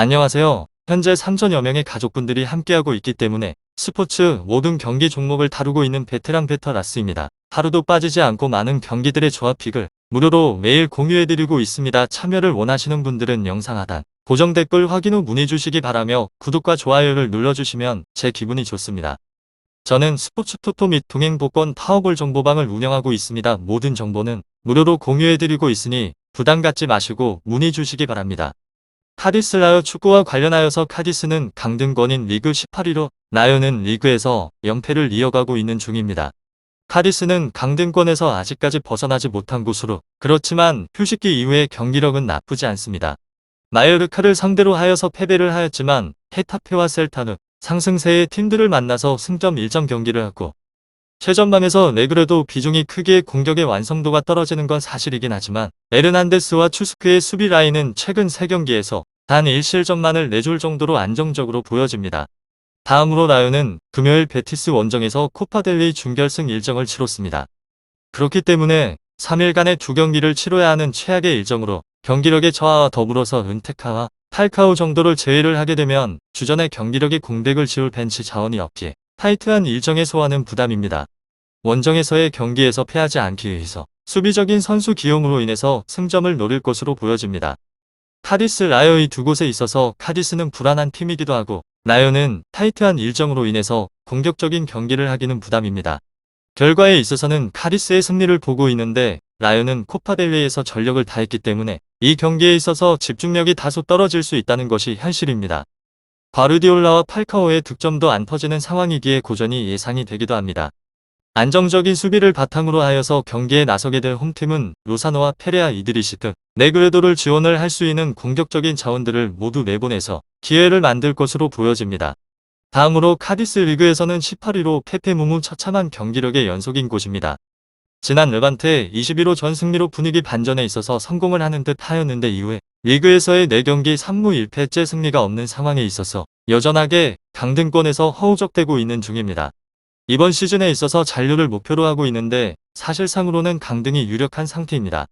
안녕하세요. 현재 3천여 명의 가족분들이 함께하고 있기 때문에 스포츠 모든 경기 종목을 다루고 있는 베테랑 베터라스입니다. 하루도 빠지지 않고 많은 경기들의 조합픽을 무료로 매일 공유해드리고 있습니다. 참여를 원하시는 분들은 영상 하단 고정 댓글 확인 후 문의 주시기 바라며 구독과 좋아요를 눌러주시면 제 기분이 좋습니다. 저는 스포츠 토토 및 동행복권 파워볼 정보방을 운영하고 있습니다. 모든 정보는 무료로 공유해드리고 있으니 부담 갖지 마시고 문의 주시기 바랍니다. 카디스 라요 축구와 관련하여서 카디스는 강등권인 리그 18위로 라요는 리그에서 연패를 이어가고 있는 중입니다. 카디스는 강등권에서 아직까지 벗어나지 못한 곳으로 그렇지만 휴식기 이후의 경기력은 나쁘지 않습니다. 마요르카를 상대로 하여서 패배를 하였지만 헤타페와 셀타는 상승세의 팀들을 만나서 승점 1점 경기를 하고 최전방에서 내그래도 비중이 크게 공격의 완성도가 떨어지는 건 사실이긴 하지만 에르난데스와 추스크의 수비 라인은 최근 3경기에서 단 1실점만을 내줄 정도로 안정적으로 보여집니다. 다음으로 라요는 금요일 베티스 원정에서 코파델리 준결승 일정을 치렀습니다. 그렇기 때문에 3일간의 2경기를 치러야 하는 최악의 일정으로 경기력의 저하와 더불어서 은테카와 팔카오 정도를 제외를 하게 되면 주전의 경기력이 공백을 지울 벤치 자원이 없기에 타이트한 일정에 소화는 부담입니다. 원정에서의 경기에서 패하지 않기 위해서 수비적인 선수 기용으로 인해서 승점을 노릴 것으로 보여집니다. 카디스 라요 이 두 곳에 있어서 카디스는 불안한 팀이기도 하고 라요는 타이트한 일정으로 인해서 공격적인 경기를 하기는 부담입니다. 결과에 있어서는 카디스의 승리를 보고 있는데 라요는 코파델리에서 전력을 다했기 때문에 이 경기에 있어서 집중력이 다소 떨어질 수 있다는 것이 현실입니다. 과르디올라와 팔카오의 득점도 안 터지는 상황이기에 고전이 예상이 되기도 합니다. 안정적인 수비를 바탕으로 하여서 경기에 나서게 될 홈팀은 로사노와 페레아 이드리시 등 네그레도를 지원을 할 수 있는 공격적인 자원들을 모두 내보내서 기회를 만들 것으로 보여집니다. 다음으로 카디스 리그에서는 18위로 페페무무 처참한 경기력의 연속인 곳입니다. 지난 르반테 21호 전 승리로 분위기 반전에 있어서 성공을 하는 듯 하였는데 이후에 리그에서의 4경기 3무 1패째 승리가 없는 상황에 있어서 여전하게 강등권에서 허우적대고 있는 중입니다. 이번 시즌에 있어서 잔류를 목표로 하고 있는데 사실상으로는 강등이 유력한 상태입니다.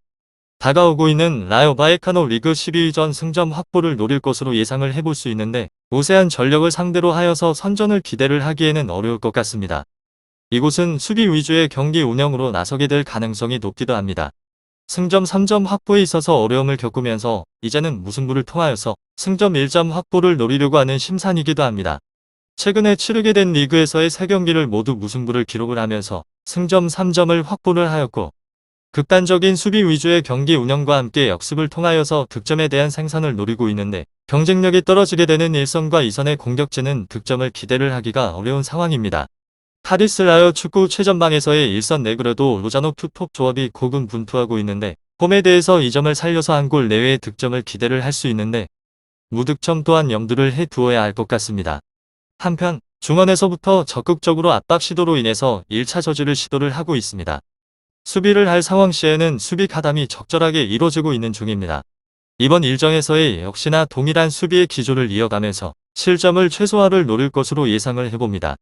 다가오고 있는 라요 바에카노 리그 12위전 승점 확보를 노릴 것으로 예상을 해볼 수 있는데 우세한 전력을 상대로 하여서 선전을 기대를 하기에는 어려울 것 같습니다. 이곳은 수비 위주의 경기 운영으로 나서게 될 가능성이 높기도 합니다. 승점 3점 확보에 있어서 어려움을 겪으면서 이제는 무승부를 통하여서 승점 1점 확보를 노리려고 하는 심산이기도 합니다. 최근에 치르게 된 리그에서의 3경기를 모두 무승부를 기록을 하면서 승점 3점을 확보를 하였고 극단적인 수비 위주의 경기 운영과 함께 역습을 통하여서 득점에 대한 생산을 노리고 있는데 경쟁력이 떨어지게 되는 1선과 2선의 공격진은 득점을 기대를 하기가 어려운 상황입니다. 카디스 라요 축구 최전방에서의 1선 네그레도 로자노 투톱 조합이 고군분투하고 있는데 홈에 대해서 이 점을 살려서 한 골 내외의 득점을 기대를 할 수 있는데 무득점 또한 염두를 해 두어야 할 것 같습니다. 한편 중원에서부터 적극적으로 압박 시도로 인해서 1차 저지를 시도를 하고 있습니다. 수비를 할 상황 시에는 수비 가담이 적절하게 이루어지고 있는 중입니다. 이번 일정에서의 역시나 동일한 수비의 기조를 이어가면서 실점을 최소화를 노릴 것으로 예상을 해봅니다.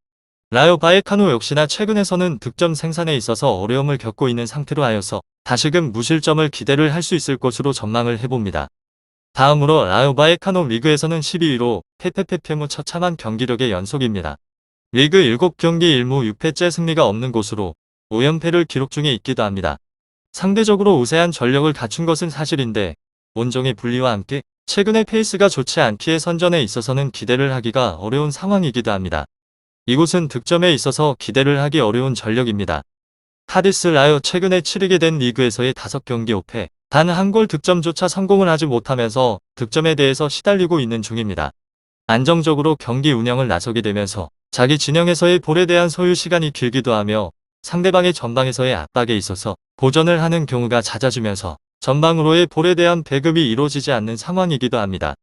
라요 바에카노 역시나 최근에서는 득점 생산에 있어서 어려움을 겪고 있는 상태로 하여서 다시금 무실점을 기대를 할 수 있을 것으로 전망을 해봅니다. 다음으로 라요 바에카노 리그에서는 12위로 페페페페무 처참한 경기력의 연속입니다. 리그 7경기 1무 6패째 승리가 없는 곳으로 5연패를 기록 중에 있기도 합니다. 상대적으로 우세한 전력을 갖춘 것은 사실인데 원정의 분리와 함께 최근의 페이스가 좋지 않기에 선전에 있어서는 기대를 하기가 어려운 상황이기도 합니다. 이곳은 득점에 있어서 기대를 하기 어려운 전력입니다. 카디스 라요 최근에 치르게 된 리그에서의 5경기 5패, 단 한 골 득점조차 성공을 하지 못하면서 득점에 대해서 시달리고 있는 중입니다. 안정적으로 경기 운영을 나서게 되면서 자기 진영에서의 볼에 대한 소유 시간이 길기도 하며 상대방의 전방에서의 압박에 있어서 고전을 하는 경우가 잦아지면서 전방으로의 볼에 대한 배급이 이루어지지 않는 상황이기도 합니다.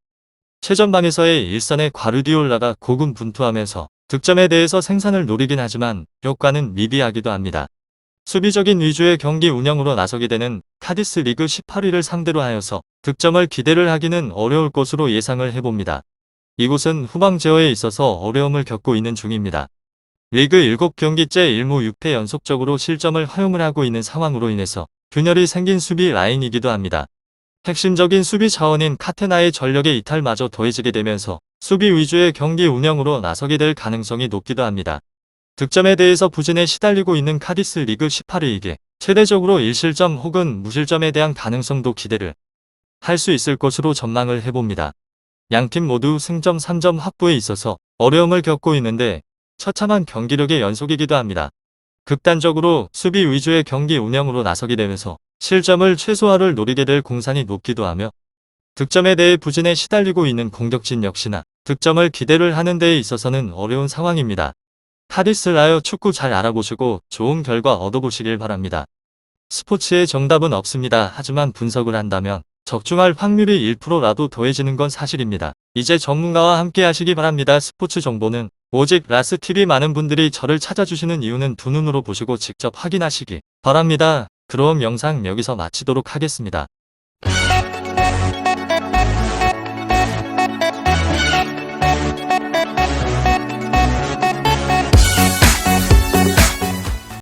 최전방에서의 일선의 과르디올라가 고군분투하면서 득점에 대해서 생산을 노리긴 하지만 효과는 미비하기도 합니다. 수비적인 위주의 경기 운영으로 나서게 되는 카디스 리그 18위를 상대로 하여서 득점을 기대를 하기는 어려울 것으로 예상을 해봅니다. 이곳은 후방 제어에 있어서 어려움을 겪고 있는 중입니다. 리그 7경기째 1무 6패 연속적으로 실점을 허용을 하고 있는 상황으로 인해서 균열이 생긴 수비 라인이기도 합니다. 핵심적인 수비 자원인 카테나의 전력의 이탈마저 더해지게 되면서 수비 위주의 경기 운영으로 나서게 될 가능성이 높기도 합니다. 득점에 대해서 부진에 시달리고 있는 카디스 리그 18위에게 최대적으로 1실점 혹은 무실점에 대한 가능성도 기대를 할 수 있을 것으로 전망을 해봅니다. 양팀 모두 승점 3점 확보에 있어서 어려움을 겪고 있는데 처참한 경기력의 연속이기도 합니다. 극단적으로 수비 위주의 경기 운영으로 나서게 되면서 실점을 최소화를 노리게 될 공산이 높기도 하며 득점에 대해 부진에 시달리고 있는 공격진 역시나 득점을 기대를 하는 데에 있어서는 어려운 상황입니다. 카디스 라이어 축구 잘 알아보시고 좋은 결과 얻어보시길 바랍니다. 스포츠의 정답은 없습니다. 하지만 분석을 한다면 적중할 확률이 1%라도 더해지는 건 사실입니다. 이제 전문가와 함께 하시기 바랍니다. 스포츠 정보는 오직 라스TV. 많은 분들이 저를 찾아주시는 이유는 두 눈으로 보시고 직접 확인하시기 바랍니다. 그럼 영상 여기서 마치도록 하겠습니다.